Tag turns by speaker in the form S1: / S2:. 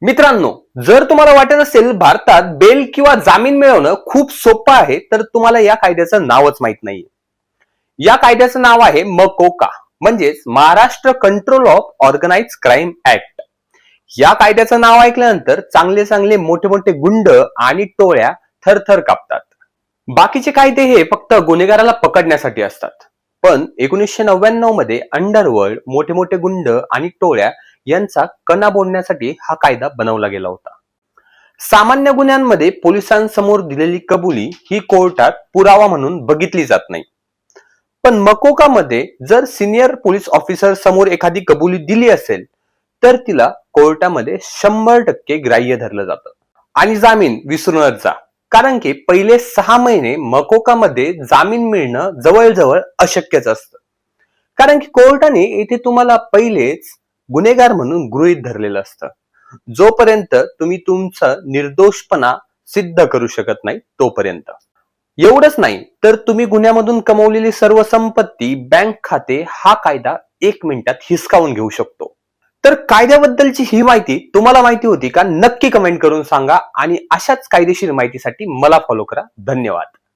S1: मित्रांनो, जर तुम्हाला वाटत असेल भारतात बेल किंवा जामीन मिळवणं खूप सोपं आहे, तर तुम्हाला या कायद्याचं नावच माहित नाहीये. या कायद्याचं नाव आहे मकोका, म्हणजेच Maharashtra control of organise crime act. या कायद्याचं नाव ऐकल्यानंतर चांगले चांगले मोठे मोठे गुंड आणि टोळ्या थरथर कापतात. बाकीचे कायदे हे फक्त गुन्हेगाराला पकडण्यासाठी असतात, पण 1999 मध्ये अंडरवर्ल्ड, मोठे मोठे गुंड आणि टोळ्या यांचा कणा बोलण्यासाठी हा कायदा बनवला गेला होता. सामान्य गुन्ह्यांमध्ये पोलिसांसमोर दिलेली कबुली ही कोर्टात पुरावा म्हणून बघितली जात नाही, पण मकोकामध्ये जर सिनियर पोलीस ऑफिसर समोर एखादी कबुली दिली असेल तर तिला कोर्टामध्ये 100% ग्राह्य धरलं जातं. आणि जामीन विसरूनच जा, कारण की पहिले 6 महिने मकोकामध्ये जामीन मिळणं जवळजवळ अशक्यच असतं, कारण की कोर्टाने इथे तुम्हाला पहिलेच गुन्हेगार म्हणून गृहीत धरलेलं असतं. जोपर्यंत तुम्ही तुमचा निर्दोषपणा सिद्ध करू शकत नाही तोपर्यंत. एवढंच नाही तर तुम्ही गुन्ह्यामधून कमवलेली सर्व संपत्ती, बँक खाते हा कायदा 1 मिनिटात हिसकावून घेऊ शकतो. तर कायद्याबद्दलची ही माहिती तुम्हाला माहिती होती का? नक्की कमेंट करून सांगा आणि अशाच कायदेशीर माहितीसाठी मला फॉलो करा. धन्यवाद.